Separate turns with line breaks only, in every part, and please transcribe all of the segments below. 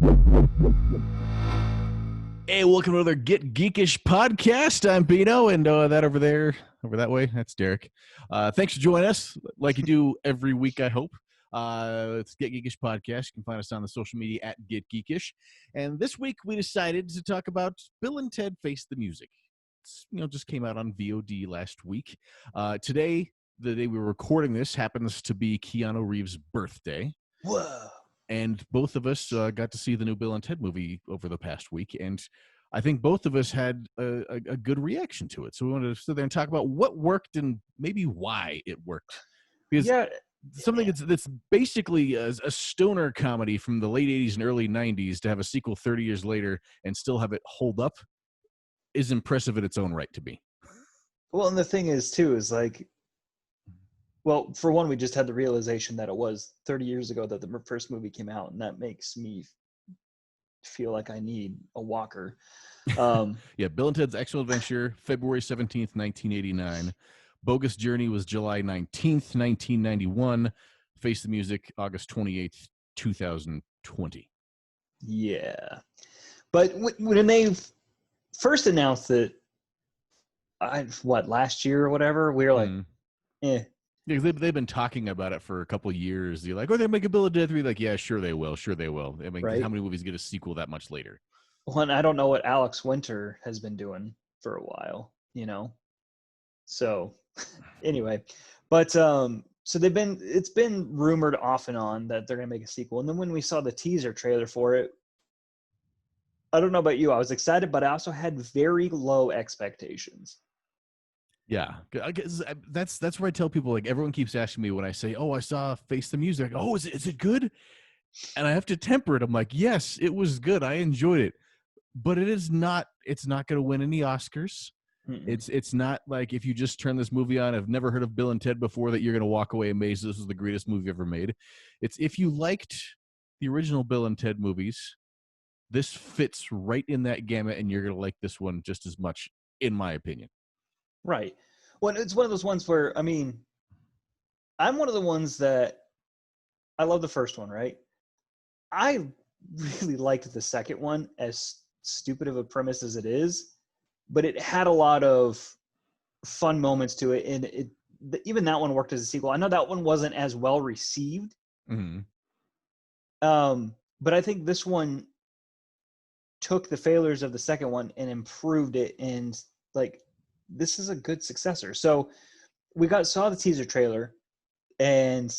Hey, welcome to another Get Geekish podcast. I'm Bino, and that over there, over that way, that's Derek. Thanks for joining us, like you do every week, I hope. It's Get Geekish podcast. You can find us on the social media at Get Geekish. And this week, we decided to talk about Bill and Ted Face the Music. It's, just came out on VOD last week. Today, the day we were recording this, happens to be Keanu Reeves' birthday.
Whoa.
And both of us got to see the new Bill and Ted movie over the past week, and I think both of us had a good reaction to it. So we wanted to sit there and talk about what worked and maybe why it worked. Because something that's basically a stoner comedy from the late 80s and early 90s to have a sequel 30 years later and still have it hold up is impressive in its own right to me.
Well, and the thing is, too, is like, well, for one, we just had the realization that it was 30 years ago that the first movie came out, and that makes me feel like I need a walker.
Yeah, Bill and Ted's Excellent Adventure, February 17th, 1989. Bogus Journey was July 19th, 1991. Face the Music, August 28th, 2020.
Yeah. But when they first announced it, last year or whatever, we were like, eh.
Yeah, they've been talking about it for a couple of years. You're like, oh, they make a Bill and Ted 3. Like, yeah, sure they will. Sure they will. I mean,
Right?
How many movies get a sequel that much later?
Well, and I don't know what Alex Winter has been doing for a while, So anyway, but so it's been rumored off and on that they're going to make a sequel. And then when we saw the teaser trailer for it, I don't know about you, I was excited, but I also had very low expectations.
Yeah, that's where I tell people, like, everyone keeps asking me when I say, oh, I saw Face the Music. Oh, is it good? And I have to temper it. I'm like, yes, it was good. I enjoyed it. But it's not going to win any Oscars.
Mm-mm.
It's not like if you just turn this movie on, I've never heard of Bill and Ted before, that you're going to walk away amazed this is the greatest movie ever made. It's if you liked the original Bill and Ted movies, this fits right in that gamut, and you're going to like this one just as much, in my opinion.
Right. Well, it's one of those ones where, I mean, I'm one of the ones that I love the first one, right? I really liked the second one, as stupid of a premise as it is, but it had a lot of fun moments to it, and even that one worked as a sequel. I know that one wasn't as well received, but I think this one took the failures of the second one and improved it, and like, this is a good successor. So we saw the teaser trailer, and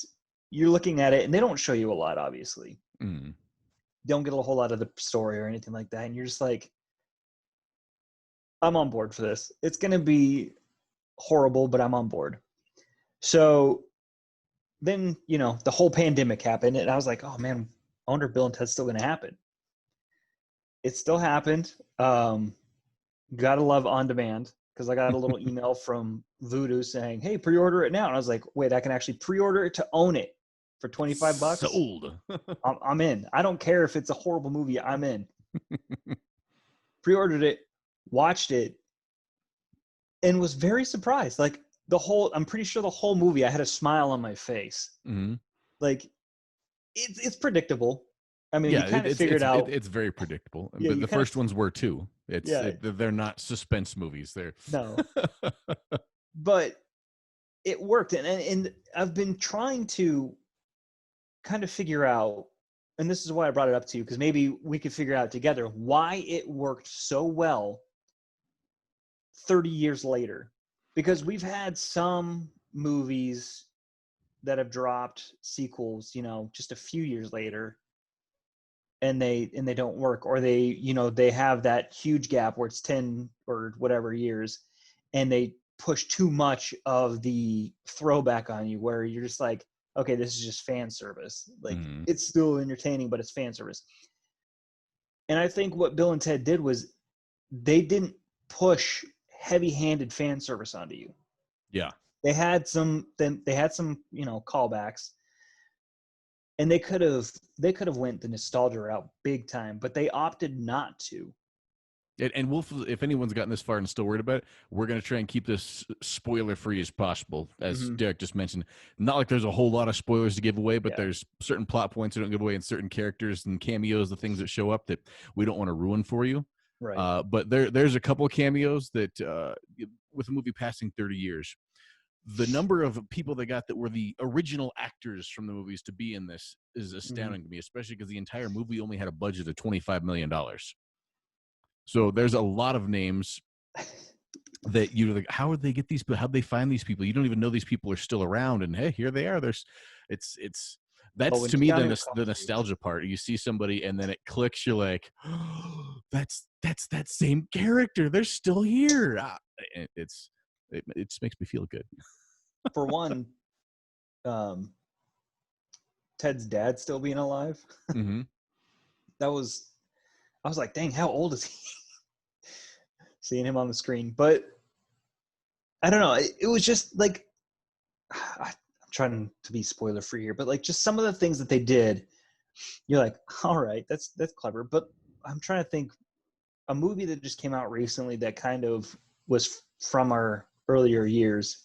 you're looking at it, and they don't show you a lot, obviously. You don't get a whole lot of the story or anything like that, and you're just like, I'm on board for this. It's going to be horrible, but I'm on board. So then, the whole pandemic happened, and I was like, oh man, I wonder if Bill and Ted's still going to happen. It still happened. Gotta love on demand, because I got a little email from Voodoo saying, hey, pre-order it now. And I was like, wait, I can actually pre-order it to own it for $25?
Sold.
I'm in. I don't care if it's a horrible movie. I'm in. Pre-ordered it, watched it, and was very surprised. Like, I'm pretty sure the whole movie, I had a smile on my face. Like, it's predictable. I mean,
yeah,
you kind of figured out.
It's very predictable.
Yeah,
But the first ones were too. They're not suspense movies.
No. But it worked, and I've been trying to kind of figure out, and this is why I brought it up to you, because maybe we could figure out together why it worked so well 30 years later. Because we've had some movies that have dropped sequels, just a few years later, and they don't work, or they have that huge gap where it's 10 or whatever years, and they push too much of the throwback on you, where you're just like, okay, this is just fan service. Like, it's still entertaining, but it's fan service. And I think what Bill and Ted did was they didn't push heavy-handed fan service onto you.
Yeah.
They had some callbacks, and they could have went the nostalgia route big time, but they opted not to.
And we'll, if anyone's gotten this far and still worried about it, we're going to try and keep this spoiler free as possible. As Derek just mentioned, not like there's a whole lot of spoilers to give away, but there's certain plot points that don't give away, and certain characters and cameos, the things that show up that we don't want to ruin for you.
Right.
But there's a couple of cameos that, with the movie passing 30 years, the number of people they got that were the original actors from the movies to be in this is astounding to me, especially because the entire movie only had a budget of $25 million. So there's a lot of names that you're like, how would they get these people? How'd they find these people? You don't even know these people are still around, and hey, here they are. It's that's to me the nostalgia part. You see somebody and then it clicks. You're like, oh, that's that same character. They're still here. It just makes me feel good.
For one, Ted's dad still being alive.
Mm-hmm.
I was like, dang, how old is he? Seeing him on the screen. But I don't know. It was just like, I'm trying to be spoiler free here, but like just some of the things that they did, you're like, all right, that's clever. But I'm trying to think, a movie that just came out recently that kind of was from our earlier years.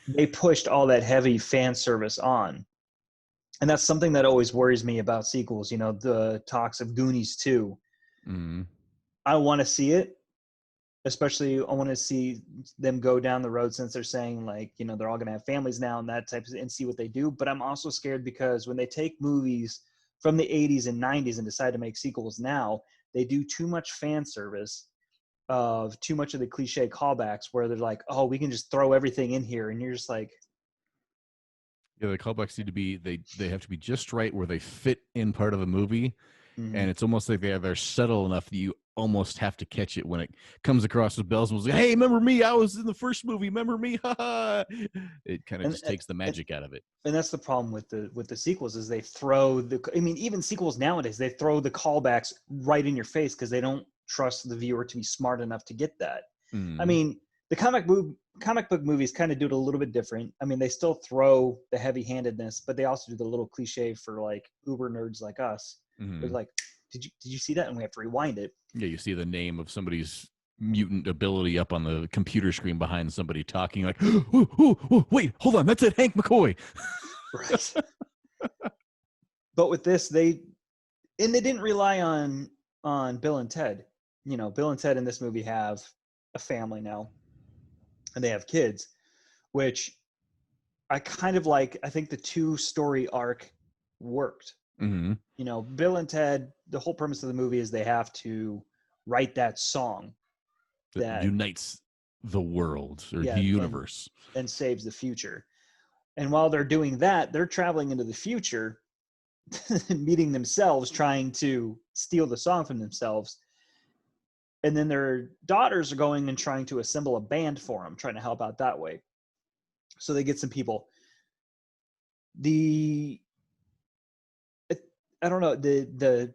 They pushed all that heavy fan service on. And that's something that always worries me about sequels. You know, the talks of Goonies 2.
Mm-hmm.
I want to see it. Especially, I want to see them go down the road, since they're saying, like, you know, they're all going to have families now and that type of, and see what they do. But I'm also scared because when they take movies from the 80s and 90s and decide to make sequels now, they do too much fan service of too much of the cliche callbacks where they're like, oh, we can just throw everything in here. And you're just like,
yeah, the callbacks need to be, they have to be just right where they fit in part of the movie. And it's almost like they're subtle enough that you almost have to catch it when it comes across with bells and was like, hey, remember me? I was in the first movie. Remember me? It kind of just takes the magic out of it.
And that's the problem with the sequels, is they throw even sequels nowadays, they throw the callbacks right in your face because they don't trust the viewer to be smart enough to get that. I mean, the comic book movies kind of do it a little bit different. I mean, they still throw the heavy-handedness, but they also do the little cliche for like uber nerds like us. They're like, did you see that? And we have to rewind it.
Yeah, you see the name of somebody's mutant ability up on the computer screen behind somebody talking, like, ooh, wait, hold on, that's it, Hank McCoy.
Right. But with this, they didn't rely on Bill and Ted. You know, Bill and Ted in this movie have a family now, and they have kids, which I kind of like. I think the 2-story arc worked. You know, Bill and Ted, the whole premise of the movie is they have to write that song that
unites the world or the universe
and saves the future. And while they're doing that, they're traveling into the future, meeting themselves, trying to steal the song from themselves. And then their daughters are going and trying to assemble a band for them, trying to help out that way. So they get some people. I don't know, the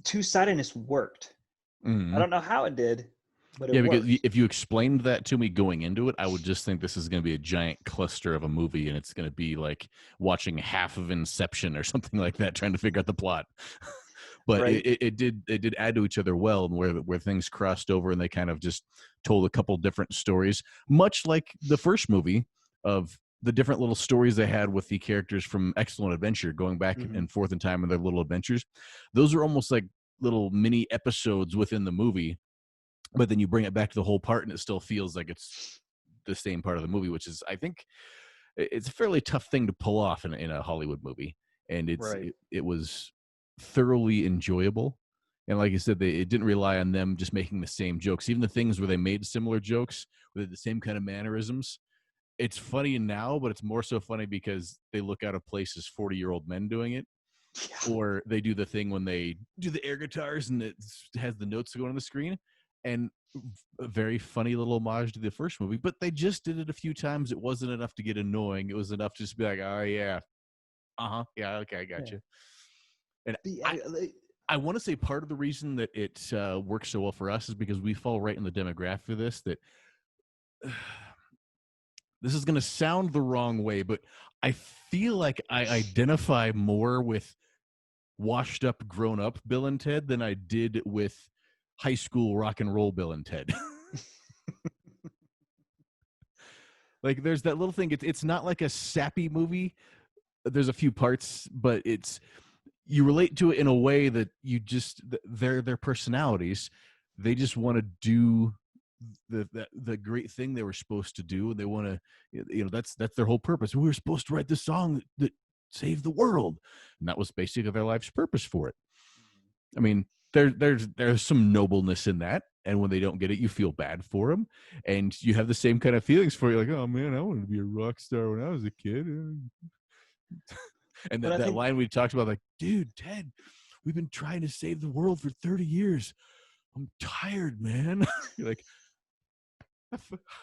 two-sidedness worked. I don't know how it did, but it worked.
Because if you explained that to me going into it, I would just think this is going to be a giant cluster of a movie, and it's going to be like watching half of Inception or something like that, trying to figure out the plot. But right. it did add to each other well, where things crossed over, and they kind of just told a couple different stories, much like the first movie of the different little stories they had with the characters from Excellent Adventure going back and forth in time in their little adventures. Those are almost like little mini episodes within the movie, but then you bring it back to the whole part and it still feels like it's the same part of the movie, which is, I think, it's a fairly tough thing to pull off in a Hollywood movie. And it was thoroughly enjoyable. And like you said, it didn't rely on them just making the same jokes. Even the things where they made similar jokes with the same kind of mannerisms, it's funny now, but it's more so funny because they look out of place as 40-year-old men doing it. Yeah. Or they do the thing when they do the air guitars and it has the notes going on the screen. And a very funny little homage to the first movie, but they just did it a few times. It wasn't enough to get annoying. It was enough to just be like, oh, yeah. Yeah, okay, I got you. And I want to say part of the reason that it works so well for us is because we fall right in the demographic of this, that this is going to sound the wrong way, but I feel like I identify more with washed up, grown up Bill and Ted than I did with high school rock and roll Bill and Ted. Like there's that little thing. It's not like a sappy movie. There's a few parts, but you relate to it in a way that you just their personalities. They just want to do the great thing they were supposed to do, and they want to, that's their whole purpose. We were supposed to write this song that saved the world, and that was basically their life's purpose for it. I mean, there's some nobleness in that, and when they don't get it, you feel bad for them, and you have the same kind of feelings for you, like, oh man, I wanted to be a rock star when I was a kid. And that line we talked about, like, dude, Ted, we've been trying to save the world for 30 years. I'm tired, man. You're like,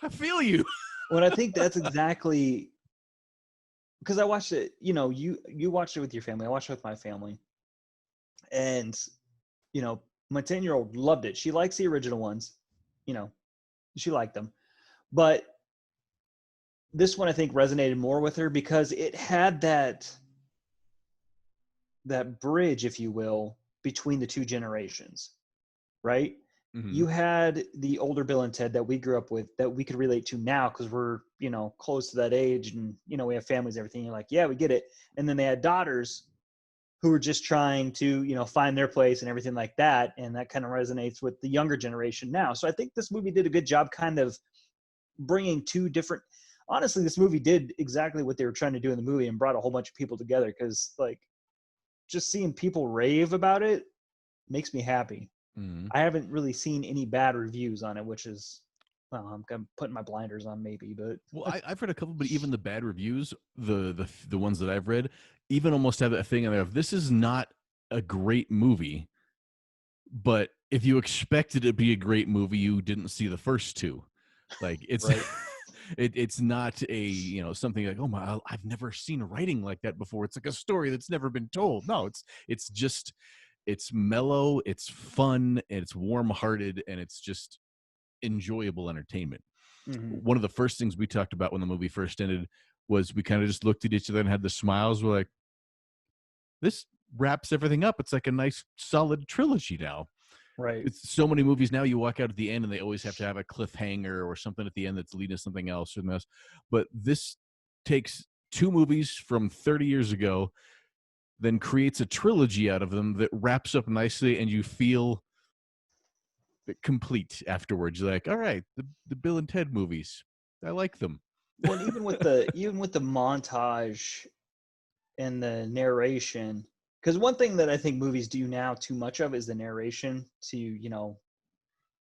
I feel you.
Well, I think that's exactly, because I watched it, you watched it with your family. I watched it with my family. And, my 10-year-old loved it. She likes the original ones. She liked them. But this one, I think, resonated more with her because it had that bridge, if you will, between the two generations, right? Mm-hmm. You had the older Bill and Ted that we grew up with that we could relate to now because we're, close to that age and, we have families and everything. You're like, yeah, we get it. And then they had daughters who were just trying to, find their place and everything like that. And that kind of resonates with the younger generation now. So I think this movie did a good job kind of bringing two different – honestly, this movie did exactly what they were trying to do in the movie and brought a whole bunch of people together because, like, just seeing people rave about it makes me happy. Mm-hmm. I haven't really seen any bad reviews on it, which is – well, I'm putting my blinders on maybe, but
well, I've read a couple, but even the bad reviews, the ones that I've read, even almost have a thing in there of this is not a great movie, but if you expected it to be a great movie, you didn't see the first two. Like it's right. It's not a something like, oh my, I've never seen writing like that before. It's like a story that's never been told. No, it's mellow, it's fun, and it's warm-hearted, and it's just enjoyable entertainment. Mm-hmm. One of the first things we talked about when the movie first ended was we kind of just looked at each other and had the smiles. We're like, this wraps everything up. It's like a nice solid trilogy now.
Right.
It's so many movies now you walk out at the end and they always have to have a cliffhanger or something at the end that's leading to something else or else. But this takes two movies from 30 years ago, then creates a trilogy out of them that wraps up nicely, and you feel complete afterwards. You're like, all right, the Bill and Ted movies, I like them.
Well, even with the montage and the narration, because one thing that I think movies do now too much of is the narration to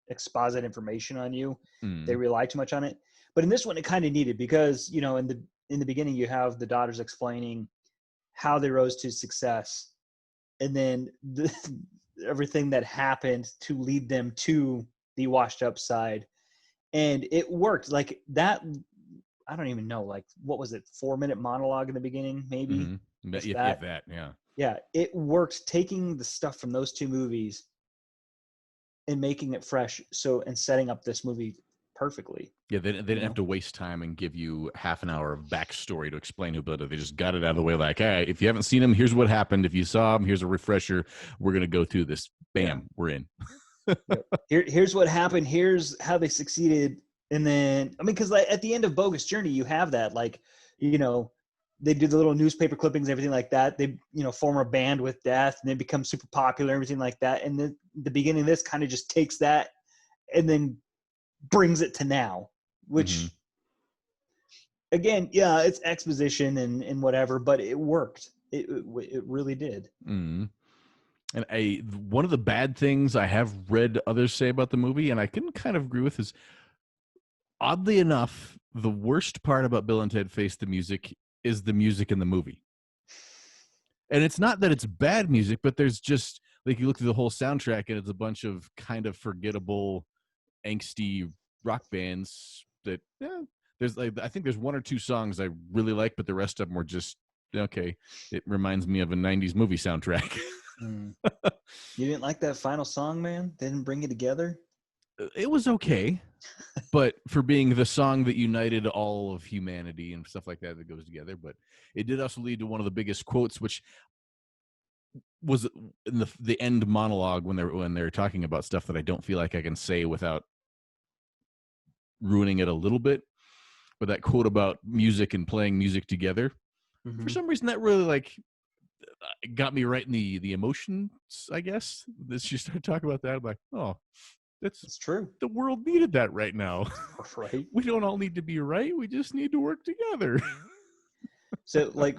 exposit information on you. They rely too much on it, but in this one it kind of needed, because in the beginning you have the daughters explaining how they rose to success, and then everything that happened to lead them to the washed up side. And it worked like that. I don't even know, like, what was it? 4-minute monologue in the beginning, maybe.
Mm-hmm. Yeah.
Yeah. It worked, taking the stuff from those two movies and making it fresh. And setting up this movie perfectly.
Yeah. They didn't have to waste time and give you half an hour of backstory to explain who Bill is. They just got it out of the way. Like, hey, if you haven't seen him, here's what happened. If you saw him, here's a refresher. We're going to go through this. Bam, We're in.
Here's what happened. Here's how they succeeded. And then, because like at the end of Bogus Journey, you have that, like, they do the little newspaper clippings and everything like that. They, form a band with Death and they become super popular, everything like that. And then the beginning of this kind of just takes that and then brings it to now, which again, yeah, it's exposition and whatever, but it worked. It really did.
Mm-hmm. And one of the bad things I have read others say about the movie, and I can kind of agree with, is oddly enough, the worst part about Bill and Ted Face the Music is the music in the movie. And it's not that it's bad music, but there's just, like, you look through the whole soundtrack and it's a bunch of kind of forgettable, angsty rock bands that, there's like, I think there's one or two songs I really like, but the rest of them were just, okay, it reminds me of a 90s movie soundtrack.
You didn't like that final song, man? They didn't bring it together?
It was okay, but for being the song that united all of humanity and stuff like that goes together. But it did also lead to one of the biggest quotes, which was in the end monologue when they're talking about stuff that I don't feel like I can say without ruining it a little bit. But that quote about music and playing music together, for some reason, that really like got me right in the emotions, I guess. As you start talking about that, I'm like, oh,
It's true.
the world needed that right now.
Right.
We don't all need to be right. We just need to work together.
So, like,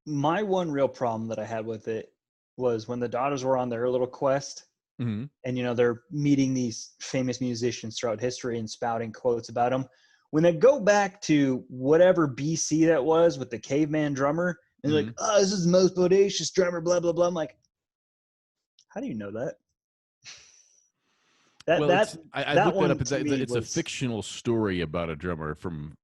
my one real problem that I had with it was when the daughters were on their little quest,
Mm-hmm.
and they're meeting these famous musicians throughout history and spouting quotes about them. When they go back to whatever BC that was with the caveman drummer, and they're like, "Oh, this is the most bodacious drummer," blah blah blah. I'm like, how do you know that?
I looked that up. It's a
was
fictional story about a drummer from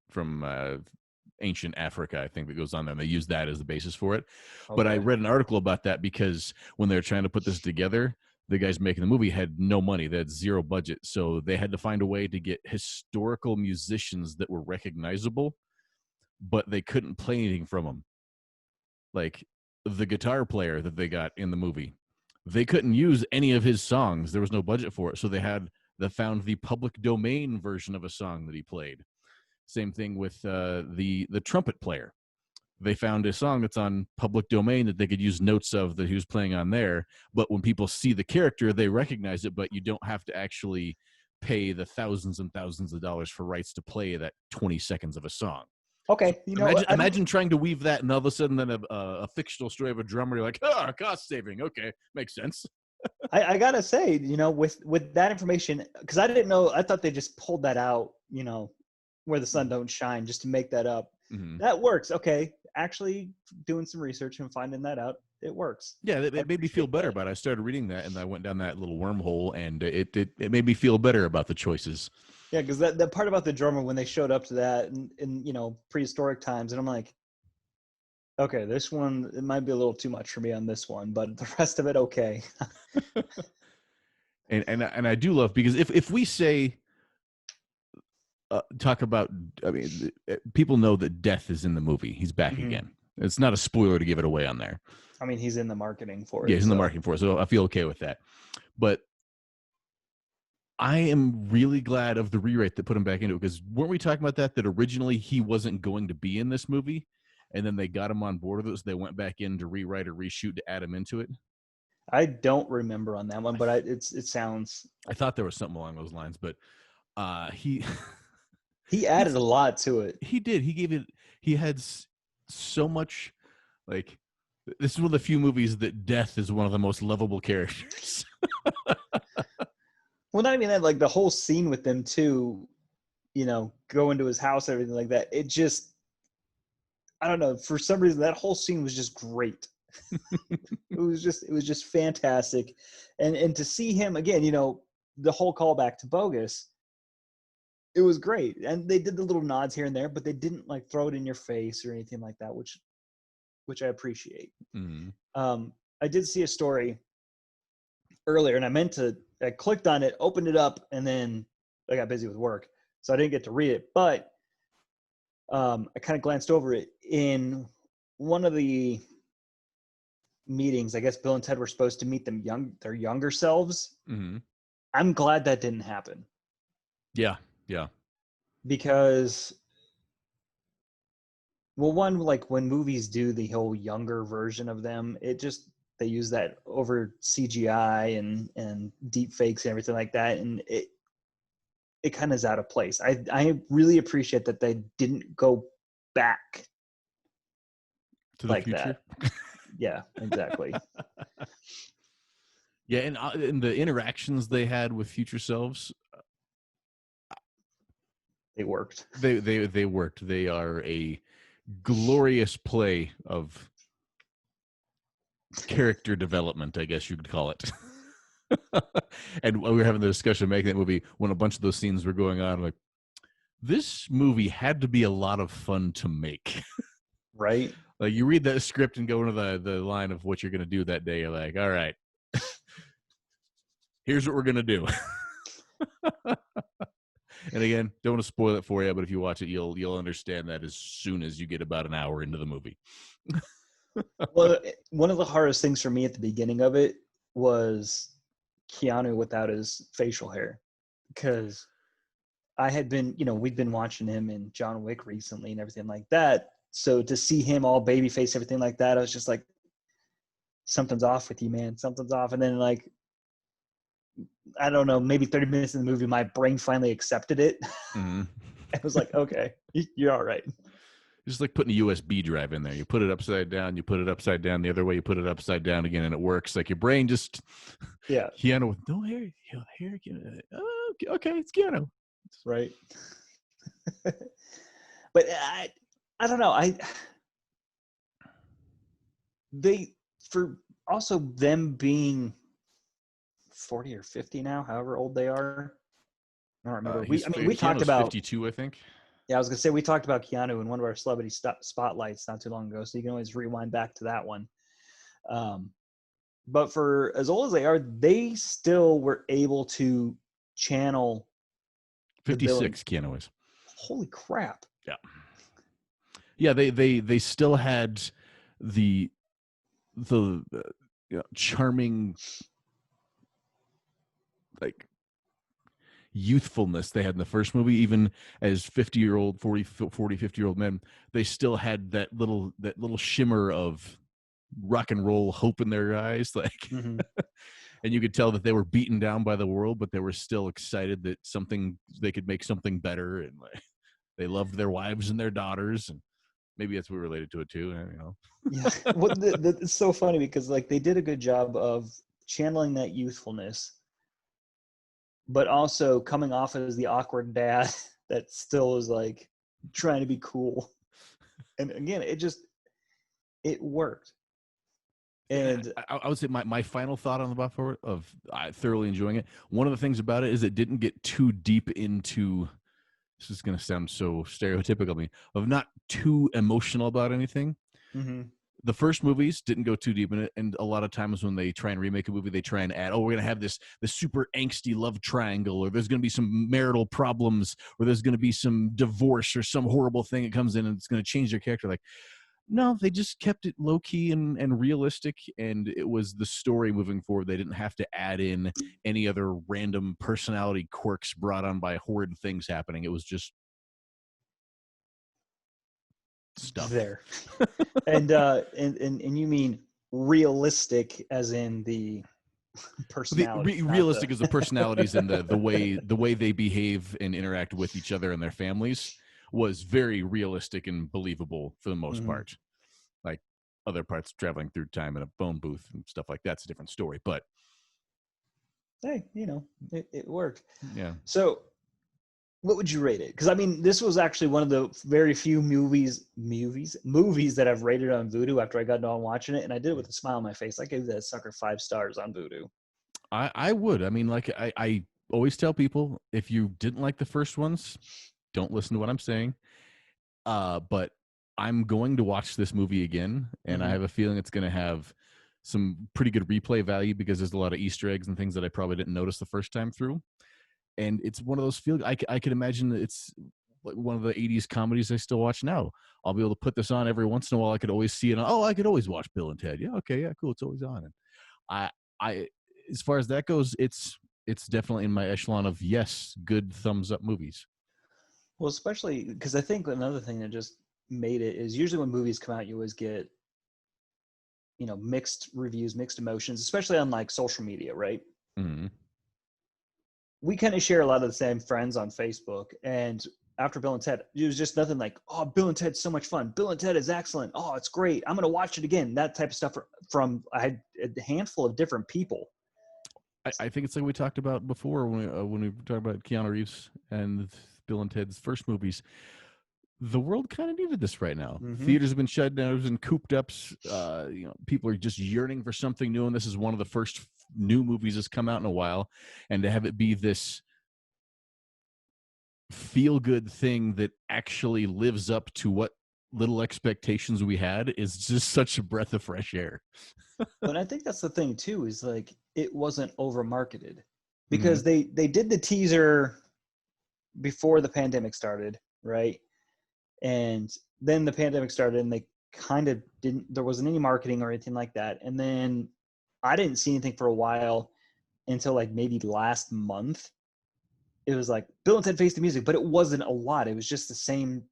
ancient Africa, I think, that goes on there. And they use that as the basis for it.
okay.
But I read an article about that because when they were trying to put this together, the guys making the movie had no money. They had zero budget. So they had to find a way to get historical musicians that were recognizable, but they couldn't play anything from them. Like the guitar player that they got in the movie, they couldn't use any of his songs. There was no budget for it. So they found the public domain version of a song that he played. Same thing with the trumpet player. They found a song that's on public domain that they could use notes of that he was playing on there. But when people see the character, they recognize it, but you don't have to actually pay the thousands and thousands of dollars for rights to play that 20 seconds of a song.
Okay.
So imagine trying to weave that, and all of a sudden then a fictional story of a drummer, you're like, cost saving. Okay, makes sense.
I gotta say, with that information, because I didn't know, I thought they just pulled that out, where the sun don't shine, just to make that up.
Mm-hmm.
That works. Okay, actually doing some research and finding that out, it works.
Yeah, it made me feel better about it. I started reading that, and I went down that little wormhole, and it made me feel better about the choices.
Yeah, because that part about the drummer when they showed up to that in prehistoric times, and I'm like, okay, this one, it might be a little too much for me on this one, but the rest of it, okay.
and I do love, because if we say talk about, I mean, people know that Death is in the movie. He's back again. It's not a spoiler to give it away on there.
I mean, he's in the marketing for it.
Yeah, he's in the marketing for it, so I feel okay with that. But I am really glad of the rewrite that put him back into it, because weren't we talking about that originally he wasn't going to be in this movie, and then they got him on board with it, so they went back in to rewrite or reshoot to add him into it?
I don't remember on that one, but it sounds.
I thought there was something along those lines, but he
added a lot to it.
He did. He gave it. He had so much. Like, this is one of the few movies that Death is one of the most lovable characters.
Well, not even that. Like the whole scene with them too, go into his house, everything like that. It just, I don't know. For some reason, that whole scene was just great. It was just fantastic, and to see him again, the whole callback to Bogus, it was great. And they did the little nods here and there, but they didn't like throw it in your face or anything like that, which I appreciate.
Mm-hmm.
I did see a story earlier, and I clicked on it, opened it up, and then I got busy with work, so I didn't get to read it. But I kind of glanced over it. In one of the meetings, I guess Bill and Ted were supposed to meet their younger selves.
Mm-hmm.
I'm glad that didn't happen.
Yeah.
Because, well, one, like when movies do the whole younger version of them, they use that over CGI and deep fakes and everything like that, and it kind of is out of place. I really appreciate that they didn't go back
to the
like
future.
That. Yeah, exactly.
Yeah, and the interactions they had with future selves,
they worked.
They worked. They are a glorious play of character development, I guess you could call it. And we were having the discussion making that movie when a bunch of those scenes were going on, like, this movie had to be a lot of fun to make.
Right?
Like, you read that script and go into the line of what you're going to do that day. You're like, all right, here's what we're going to do. And again, don't want to spoil it for you, but if you watch it, you'll understand that as soon as you get about an hour into the movie.
Well, one of the hardest things for me at the beginning of it was Keanu without his facial hair, because I had been, we'd been watching him in John Wick recently and everything like that. So to see him all babyface, everything like that, I was just like, something's off with you, man. Something's off. And then, like, I don't know, maybe 30 minutes in the movie, my brain finally accepted it.
Mm-hmm.
It was like, okay, you're all right.
It's like putting a USB drive in there. You put it upside down, you put it upside down the other way, you put it upside down again, and it works. Like your brain just,
yeah,
Keanu with no hair, oh, okay, it's Keanu,
right. But I don't know. For also them being 40 or 50 now, however old they are. I don't remember. We
Keanu's
talked about
52, I think.
Yeah, I was gonna say we talked about Keanu in one of our celebrity spotlights not too long ago, so you can always rewind back to that one. But for as old as they are, they still were able to channel
56. Keanu is.
Holy crap!
Yeah. They still had the charming, like, youthfulness they had in the first movie. Even as 50-year-old 50-year-old men, they still had that little shimmer of rock and roll hope in their eyes, like.
Mm-hmm.
And you could tell that they were beaten down by the world, but they were still excited that they could make something better, and like, they loved their wives and their daughters, and maybe that's what related to it too.
Yeah, well, it's so funny because, like, they did a good job of channeling that youthfulness, but also coming off as the awkward dad that still is like trying to be cool. And again, it worked. And
I would say my final thought on the Buffalo of thoroughly enjoying it. One of the things about it is it didn't get too deep into. This is going to sound so stereotypical of me, of not too emotional about anything.
mm-hmm.
The first movies didn't go too deep in it, and a lot of times when they try and remake a movie, they try and add, we're going to have this super angsty love triangle, or there's going to be some marital problems, or there's going to be some divorce, or some horrible thing that comes in and it's going to change their character. Like, no, they just kept it low-key and realistic, and it was the story moving forward. They didn't have to add in any other random personality quirks brought on by horrid things happening. It was just stuff
there. And you mean realistic as in the personality.
Realistic as the personalities and the way they behave and interact with each other and their families was very realistic and believable for the most
mm-hmm.
part. Like other parts, traveling through time in a phone booth and stuff like that's a different story. But
hey, it worked.
Yeah.
So what would you rate it? Because I mean, this was actually one of the very few movies that I've rated on Vudu after I got done watching it, and I did it with a smile on my face. I gave that sucker 5 stars on Vudu.
I would. I mean, like I always tell people, if you didn't like the first ones, don't listen to what I'm saying. But I'm going to watch this movie again, and
mm-hmm.
I have a feeling it's going to have some pretty good replay value because there's a lot of Easter eggs and things that I probably didn't notice the first time through. And it's one of those I could imagine that it's like one of the 80s comedies I still watch now. I'll be able to put this on every once in a while. I could always see it. I could always watch Bill and Ted. Yeah, okay, yeah, cool. It's always on. And I as far as that goes, it's definitely in my echelon of yes, good thumbs up movies.
Well, especially because I think another thing that just made it is usually when movies come out, you always get mixed reviews, mixed emotions, especially on like social media, right?
Mm-hmm.
We kind of share a lot of the same friends on Facebook, and after Bill and Ted, it was just nothing like, oh, Bill and Ted's so much fun. Bill and Ted is excellent. Oh, it's great. I'm going to watch it again. That type of stuff from I had a handful of different people.
I think it's like we talked about before when we talked about Keanu Reeves and Bill and Ted's first movies. The world kind of needed this right now.
Mm-hmm.
Theaters have been shut down and cooped up. People are just yearning for something new, and this is one of the first new movies that's come out in a while. And to have it be this feel-good thing that actually lives up to what little expectations we had is just such a breath of fresh air.
But I think that's the thing too, is like it wasn't over marketed because they did the teaser before the pandemic started, right? And then the pandemic started and they kind of there wasn't any marketing or anything like that. And then I didn't see anything for a while until like maybe last month. It was like Bill and Ted Face the Music, but it wasn't a lot. It was just the same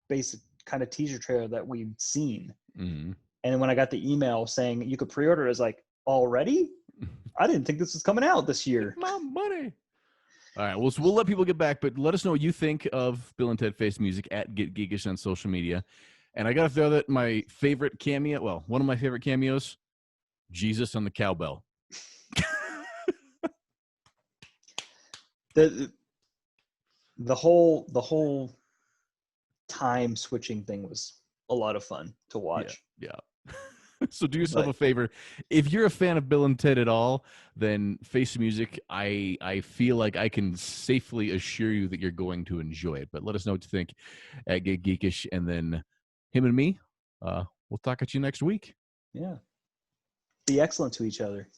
basic kind of teaser trailer that we've seen.
Mm-hmm.
And when I got the email saying you could pre-order, I was like, already? I didn't think this was coming out this year.
My money. All right, well, so we'll let people get back, but let us know what you think of Bill and Ted Face Music at Get Geekish on social media. And I got to throw that my favorite cameo, well, one of my favorite cameos, Jesus on the cowbell.
The whole time switching thing was a lot of fun to watch.
Yeah. So do yourself a favor. If you're a fan of Bill and Ted at all, then Face Music, I feel like I can safely assure you that you're going to enjoy it. But let us know what you think at Get Geekish. And then him and me, we'll talk at you next week.
Yeah. Be excellent to each other.